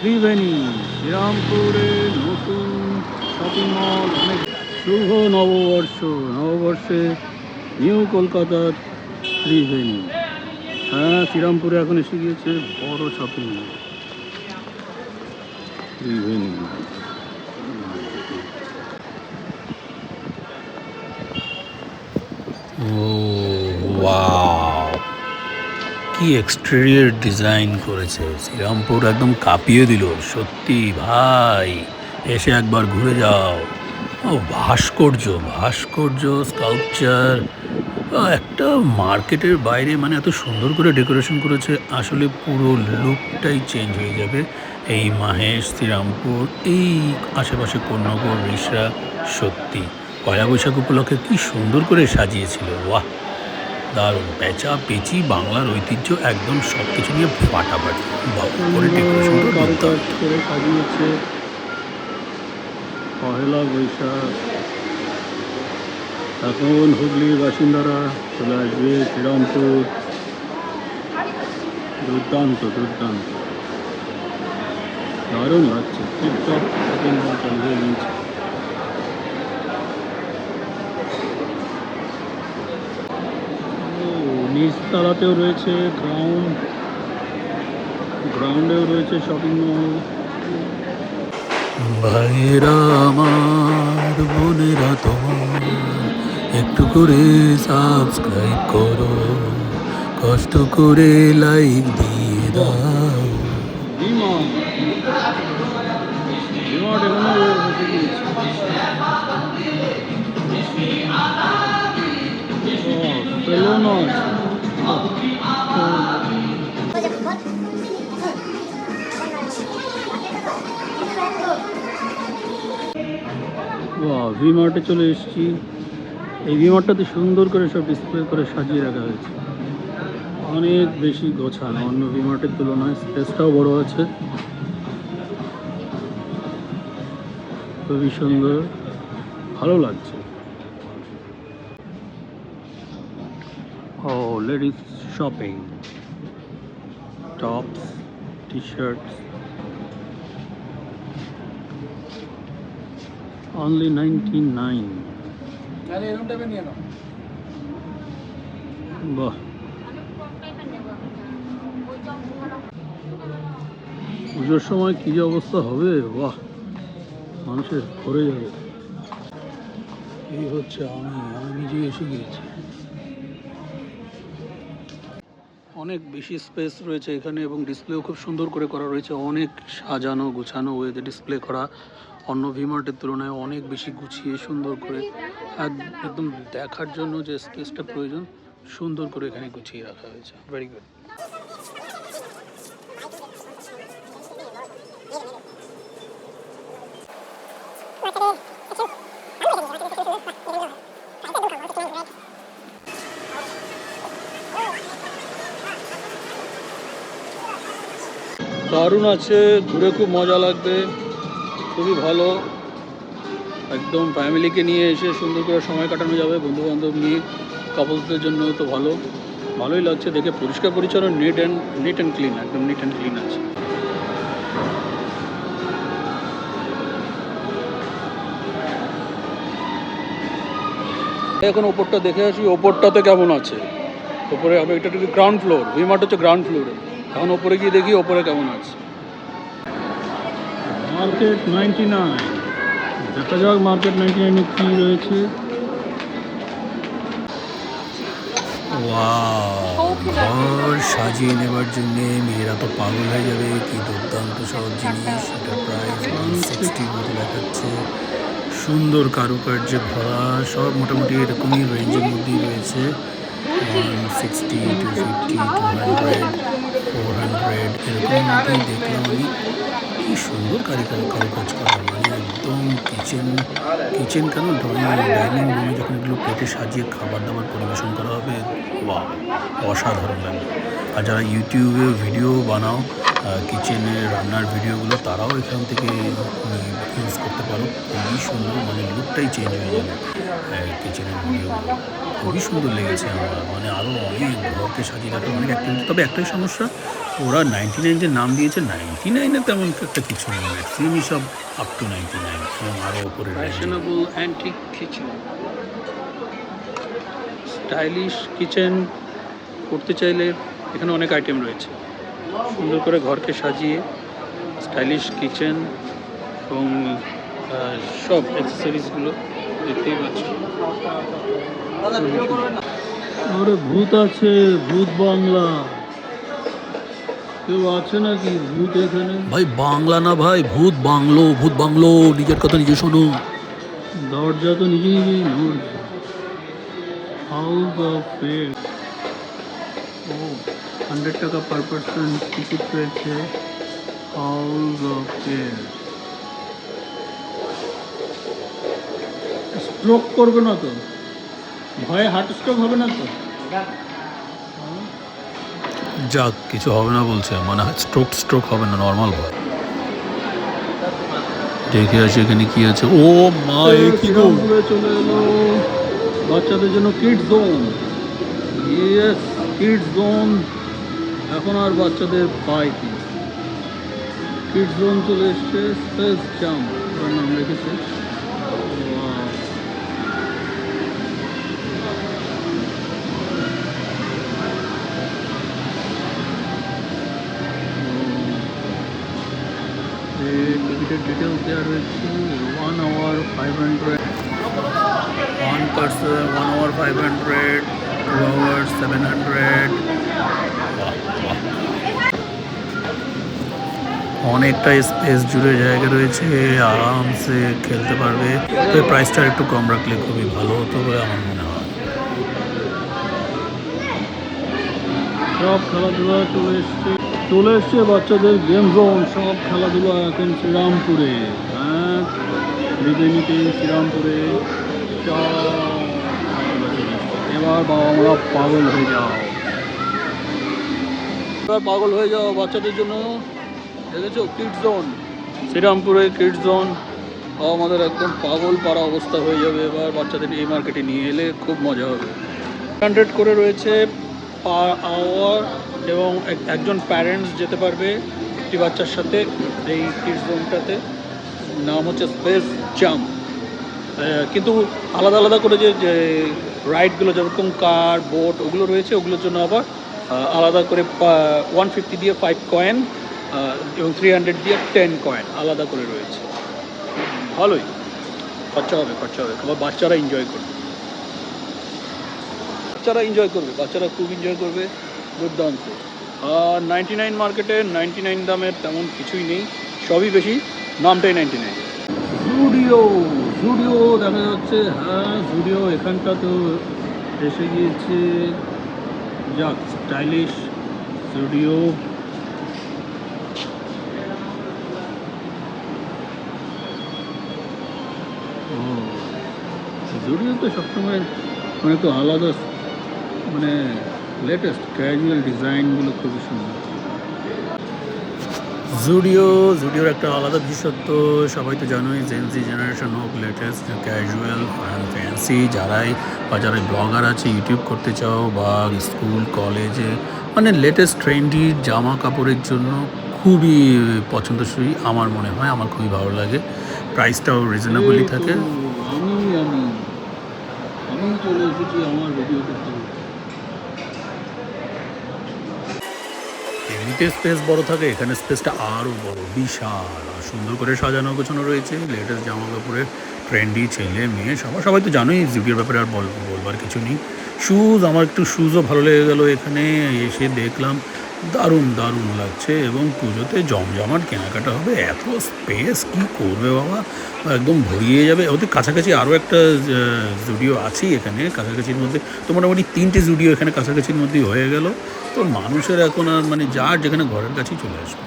ত্রিবেণী শ্রীরামপুরে নতুন shopping mall. অনেক শুভ নববর্ষ, নববর্ষে নিউ কলকাতার ত্রিবেণী। হ্যাঁ, শ্রীরামপুরে এখন এসে গিয়েছে বড় শপিং মল ত্রিবেণী। ও ওয়াও, কি এক্সটেরিয়র ডিজাইন করেছে! শ্রীরামপুর একদম কাঁপিয়ে দিল সত্যি ভাই। এসে একবার ঘুরে যাও। ও ভাস্কর্য, ভাস্কর্য, স্কাল্পচার, একটা মার্কেটের বাইরে মানে এত সুন্দর করে ডেকোরেশন করেছে, আসলে পুরো লুকটাই চেঞ্জ হয়ে যাবে এই মাহেশ, শ্রীরামপুর, এই আশেপাশে কোন্নগর, রিষড়া। সত্যি পয়লা বৈশাখ উপলক্ষে কি সুন্দর করে সাজিয়েছিল, বাহ দারুণ! পেঁচা পেঁচি বাংলার ঐতিহ্য একদম সব কিছু নিয়ে ফাটাফাটি। করে ডেকোরেশনটা করে সাজিয়েছে পহেলা বৈশাখ। এখন হুগলির বাসিন্দারা চলে আসবে শ্রীরামপুর। দুর্দান্ত দুর্দান্ত, দারুণ লাগছে। টিপটপ শপিং মল চালিয়ে নিয়েছে। নিচতলাতেও রয়েছে গ্রাউন্ডেও রয়েছে শপিং মল। ভাইয়েরা আমার, বোনেরা তোমার, একটু করে সাবস্ক্রাইব করো, কষ্ট করে লাইক দিয়ে দাও। ভি মার্টে চলে এসেছি। এই ভি মার্টটাতে সুন্দর করে সব ডিসপ্লে করে সাজিয়ে রাখা হয়েছে, অনেক বেশি গোছানো অন্য ভি মার্টের তুলনায়। স্পেসটাও বড় আছে, খুবই সুন্দর, ভালো লাগছে। ও ladies shopping, tops, T shirts, only 99। বাহ, পুজোর সময় কি যে অবস্থা হবে, বাহ, মানুষের ভরে যাবে। এই হচ্ছে আমি নিজে এসে গিয়েছি। অনেক বেশি স্পেস রয়েছে এখানে এবং ডিসপ্লেও খুব সুন্দর করে করা রয়েছে, অনেক সাজানো গোছানো ওয়েতে ডিসপ্লে করা। অন্য ভি মার্টের তুলনায় অনেক বেশি গুছিয়ে সুন্দর করে, একদম দেখার জন্য যে স্পেসটা প্রয়োজন সুন্দর করে এখানে গুছিয়ে রাখা হয়েছে। Very good. দারুণ আছে, ঘুরে খুব মজা লাগবে, খুবই ভালো। একদম ফ্যামিলিকে নিয়ে এসে সুন্দর করে সময় কাটানো যাবে, বন্ধুবান্ধব নিয়ে, কাপলসদের জন্য তো ভালোই লাগছে দেখে। পরিষ্কার পরিচ্ছন্ন, নিট অ্যান্ড ক্লিন, একদম নিট অ্যান্ড ক্লিন আছে। এখন ওপরটা দেখে আসি, ওপরটাতে কেমন আছে। ওপরে আমি, এটা গ্রাউন্ড ফ্লোর, ভি মার্ট হচ্ছে গ্রাউন্ড ফ্লোরে। এখন ওপরে গিয়ে দেখি ওপরে কেমন আছে। মার্কেট 99, দেখা যাক মার্কেট 99-এ কী রয়েছে। ঘর সাজিয়ে নেবার জন্যে মেয়েরা তো পাগল হয়ে যাবে, কি দুর্দান্ত সব জিনিস। এটা প্রায় 160 মতো দেখাচ্ছে। সুন্দর কারুকার্যে ভরা, সব মোটামুটি এরকমই রেঞ্জের মধ্যেই রয়েছে। 160, 250, 200, 400 এরকম মধ্যেই দেখলাম আমি। কি সুন্দর কারুকাজ করা, মানে একদম কিচেন কেন, ডাইনিং রুমে যখন এগুলো প্লেটে সাজিয়ে খাবার দাবার পরিবেশন করা হবে, বাহ, অসাধারণ লাগবে। আর যারা ইউটিউবে ভিডিও বানাও কিচেনের রান্নার ভিডিওগুলো তারাও এখান থেকে ইউজ করতে পারো। খুবই সুন্দর, মানে লুকটাই চেঞ্জ হয়ে যাবে কিচেনের ভিডিওগুলো। খুবই সুন্দর লেগেছে আমার, মানে আরও অনেক ঘরকে সাজিয়ে রাখার অনেক অ্যাক্টিভিটি। তবে একটাই সমস্যা, ওরা 99 যে নাম দিয়েছে, 99-এ তেমন একটা কিছু নেই, ম্যাক্সিমামই সব আপ টু 99 এবং আরও ওপরের রেঞ্জে। Fashionable antique kitchen, stylish kitchen করতে চাইলে এখানে অনেক আইটেম রয়েছে। সুন্দর করে ঘরকে সাজিয়ে স্টাইলিশ কিচেন এবং সব অ্যাক্সেসরিজগুলো দেখতেই পাচ্ছি। আরে ভূত আছে, ভূত বাংলা। কেউ আছে নাকি ভূত এখানে? ভাই বাংলা না ভাই, ভূত বাংলো, ভূত বাংলো, নিজের কথা নিজে শোনো। দরজা তো নিজে নিজেই নড়ছে। হাউস অফ ফেট, ও 100 টাকা পার পার্সন টিকিট রয়েছে। হাউস অফ ফেট, স্ট্রোক করবে না তো? ভয়ে হার্ট স্ট্রোক হবে না তো? যাক, কিছু হবে না বলছে, মানে স্ট্রোক হবে না, নর্মাল ভয়। দেখে আসি এখানে কি আছে। ও মা, কি গো, চলে এলো বাচ্চাদের জন্য kids zone. Yes, kids zone. এখন আর বাচ্চাদের পায় কি, কিডস জোন চলে এসছে। স্পেস জাম্প ওর নাম রেখেছে। টিকিটের ডিটেলস দেওয়া রয়েছে। 1 hour 500, 1 person 1 hour 500, 2 hours 700। অনেকটা স্পেস জুড়ে জায়গা রয়েছে, আরামসে খেলতে পারবে। তো প্রাইসটা একটু কম রাখলে খুবই ভালো হতো বলে আমার মনে হয়। সব খেলাধুলা চলে এসছে বাচ্চাদের গেম জোন। সব খেলাধুলা এখন শ্রীরামপুরে। হ্যাঁ, বিজেপিতে শ্রীরামপুরে এবার বাবা মারা পাগল হয়ে যাও, এবার পাগল হয়ে যাও বাচ্চাদের জন্য। দেখেছো কিডস জোন, শ্রীরামপুরে কিডস জোন। আমাদের একদম পাগল পাড়া অবস্থা হয়ে যাবে এবার বাচ্চাদের এই মার্কেটে নিয়ে এলে, খুব মজা হবে। 100 করে রয়েছে পার আওয়ার এবং একজন প্যারেন্টস যেতে পারবে একটি বাচ্চার সাথে এই কিডস জোনটাতে। নাম হচ্ছে স্পেস জাম্প। কিন্তু আলাদা আলাদা করে যে রাইডগুলো যেরকম কার, বোট ওগুলো রয়েছে, ওগুলোর জন্য আবার আলাদা করে 150 দিয়ে 5 কয়েন এবং 300 দিয়ে 10 কয়েন আলাদা করে রয়েছে। ভালোই খরচা হবে, আবার বাচ্চারা এনজয় করবে, বাচ্চারা খুব এনজয় করবে, দুর্দান্ত। আর 99 মার্কেটে 99 দামের তেমন কিছুই নেই, সবই বেশি, নামটাই 99। জুডিও দেখা যাচ্ছে। হ্যাঁ, জুডিও এখানটা তো এসে গিয়েছে। যাক, স্টাইলিশ জুডিও। জুডিও তো সবসময় মানে তো আলাদা, মানে লেটেস্ট ক্যাজুয়াল ডিজাইনগুলো খুবই সুন্দর। জুডিওর একটা আলাদা বিশেষত্ব সবাই তো জানোই, জেনজি জেনারেশন হোক, লেটেস্ট ক্যাজুয়াল অ্যান্ড ফ্যান্সি, যারা ব্লগার আছে, ইউটিউব করতে চাও বা স্কুল কলেজে, মানে লেটেস্ট ট্রেন্ডি জামা কাপড়ের জন্য খুবই পছন্দসই আমার মনে হয়। আমার খুবই ভালো লাগে, প্রাইসটাও রিজনেবলই থাকে। আমি চলে এসেছি আমার ভিডিও করতে। এমনিতে স্পেস বড় থাকে, এখানে স্পেসটা আরও বড়, বিশাল, আর সুন্দর করে সাজানো গোছানো রয়েছে। লেটেস্ট জামা কাপড়ের ট্রেন্ডি ছেলে মেয়ে সবাই তো জানোই জুডিওর ব্যাপারে, আর বলবার কিছু নেই। আমার একটু শুজও ভালো লেগে গেলো, এখানে এসে দেখলাম দারুণ লাগছে। এবং পুজোতে জমজমাট কেনাকাটা হবে, এত স্পেস কি করবে বাবা, একদম ভরিয়ে যাবে। ওদের কাছাকাছি আরও একটা জুডিও আছেই এখানে কাছাকাছির মধ্যে, তো মোটামুটি 3টে জুডিও এখানে কাছাকাছির মধ্যেই হয়ে গেল। তো মানুষের এখন আর মানে যার যেখানে ঘরের কাছেই চলে আসবে।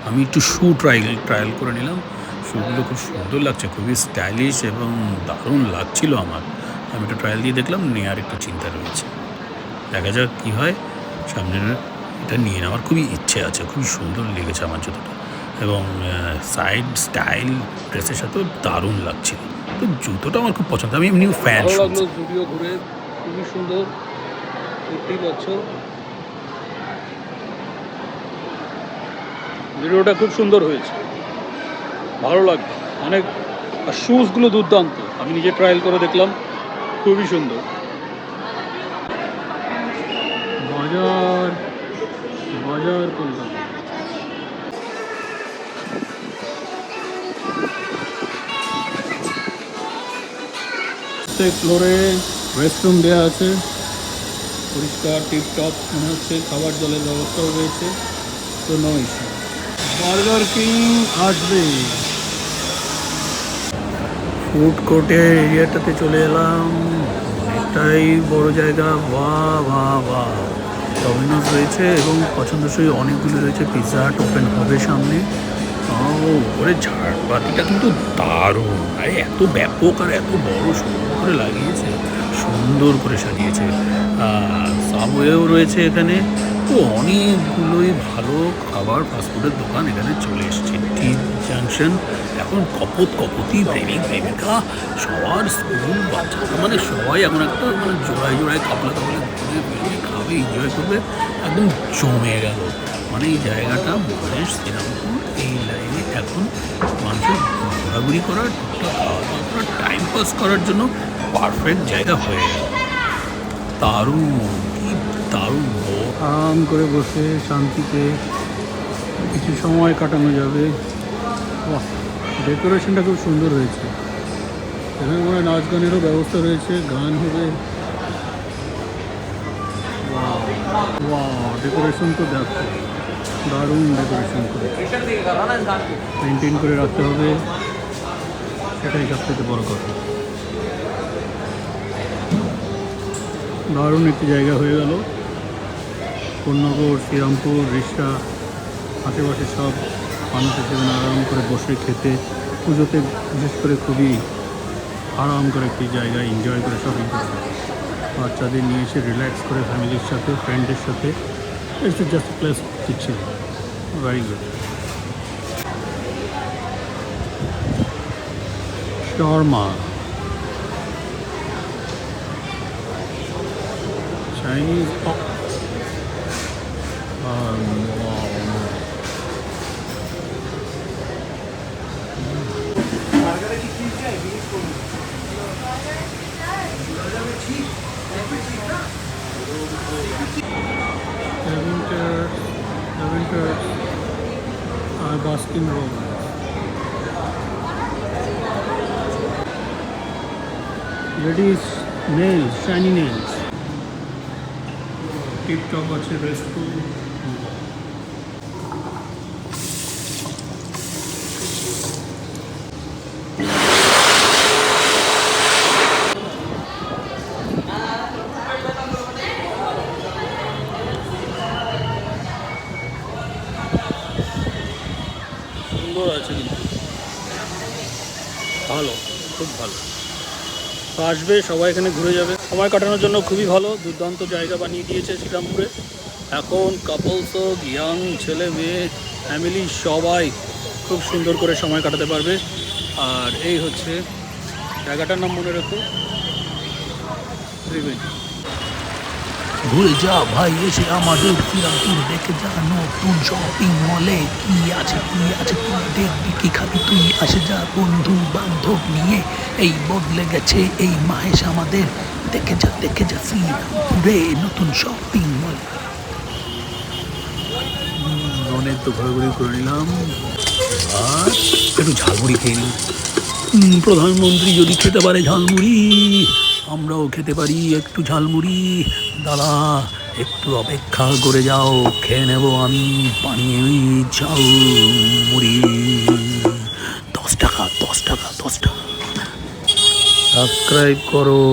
আমি একটু শু ট্রায়াল করে নিলাম। শুগুলো খুব সুন্দর লাগছে, খুবই স্টাইলিশ এবং দারুণ লাগছিল আমার। আমি একটু ট্রায়াল দিয়ে দেখলাম, নেওয়ার একটু চিন্তা রয়েছে, দেখা যাক কী হয় সামনের এটা নিয়ে নেওয়ার খুবই ইচ্ছে আছে, খুবই সুন্দর লেগেছে আমার জুতোটা, এবং সাইড স্টাইল ড্রেসের সাথেও দারুণ লাগছিল। তো জুতোটা আমার খুব পছন্দ, আমি এমনিও ফ্যান। ভালো লাগলো জুডিও ঘুরে, খুবই সুন্দর, দেখতেই পাচ্ছ। ভিডিওটা খুব সুন্দর হয়েছে, ভালো লাগবে অনেক। আর শুজগুলো দুর্দান্ত, আমি নিজে ট্রায়াল করে দেখলাম, খুবই সুন্দর। বাজার বাজার কলকাতা। প্রত্যেক ফ্লোরে রেস্টরুম দেওয়া আছে, পরিষ্কার টিপটপ মনে হচ্ছে, খাবার জলের ব্যবস্থাও রয়েছে, তো নো ইস্যু। বার্গার কিং আসবে। ফুড কোর্টের এরিয়াটাতে চলে এলাম, অনেকটাই বড় জায়গা। বাহ বাহ বাহ, ডমিনোস রয়েছে এবং পছন্দসই অনেকগুলো রয়েছে। পিৎজা হাট ওপেন হবে সামনে। ওপরে ঝাড়বাতিটা কিন্তু দারুণ, আর এত ব্যাপক আর এত বড় সুন্দর করে লাগিয়েছে, সুন্দর করে সাজিয়েছে। সাবওয়েও রয়েছে এখানে। তো অনেকগুলোই ভালো খাবার ফাস্টফুডের দোকান এখানে চলে এসছে। টি জাংশন এখন কপতি প্রেমিক প্রেমিকা সবার স্কুল বাচ্চারা, মানে সবাই এখন একটা মানে জোড়ায় জোড়ায় কাপলা কাপলে ঘুরে বেরিয়ে খাবে, এনজয় করবে, একদম জমে গেল। মানে এই জায়গাটা মহেশ শ্রীরামপুর এই লাইনে এখন মানুষের ঘোরাঘুরি করার, টুকটাক খাওয়া দাওয়া করার, টাইম পাস করার জন্য পারফেক্ট জায়গা হয়ে গেল। দারুণ, কি দারুণ। আরাম করে বসে শান্তিতে কিছু সময় কাটানো যাবে। বাহ, ডেকোরেশনটা খুব সুন্দর হয়েছে। এখানে মনে হয় নাচ গানেরও ব্যবস্থা রয়েছে, গান হবে। ডেকোরেশন তো দেখো, দারুণ ডেকোরেশন করে মেনটেন করে রাখতে হবে, সেটাই সবথেকে বড় কথা। দারুণ একটি জায়গা হয়ে গেল। কোন্নগর, শ্রীরামপুর, রিষ্টা, আশেপাশে সব মানুষ এসে আরাম করে বসে খেতে, পুজোতে বিশেষ করে খুবই আরাম করে একটি জায়গায় এনজয় করে শপিং করতে, বাচ্চাদের নিয়ে এসে রিল্যাক্স করে ফ্যামিলির সাথে, ফ্রেন্ডের সাথে। ইটস জাস্ট প্লেস কিচ্ছু very good. Sharma, Chinese pop, Baskin Robbins, ladies nails, shiny nails, tiptop আছে রেস্টুরেন্ট। সুন্দর আছে কিন্তু, ভালো, খুব ভালো। তো আসবে সবাই, এখানে ঘুরে যাবে, সময় কাটানোর জন্য খুবই ভালো, দুর্দান্ত জায়গা বানিয়ে দিয়েছে শ্রীরামপুরে। এখন কাপলস হোক, ইয়াং ছেলে মেয়ে, ফ্যামিলি সবাই খুব সুন্দর করে সময় কাটাতে পারবে। আর এই হচ্ছে জায়গাটার নাম মনে রেখো, ত্রিবেণী। ঘুরে যা ভাই, এসে আমাদের শ্রীরামপুর দেখে যা, নতুন শপিং মলে কি আছে তুই দেখবি, কি খাবি তুই, আসে যা বন্ধু বান্ধব নিয়ে, এই বদলে গেছে এই মাহেশ আমাদের, দেখে যা শ্রীরামপুরে নতুন শপিং মল। অনেক তো ঘোরাঘুরি করে নিলাম, আর একটু ঝালমুড়ি খেয়ে নিই। প্রধানমন্ত্রী যদি খেতে পারে ঝালমুড়ি, আমরাও খেতে পারি একটু ঝালমুড়ি। দাদা একটু অপেক্ষা করে যাও, খেয়ে নেবো আমি বানিয়ে ঝালমুড়ি। 10 টাকা। সাবস্ক্রাইব করো।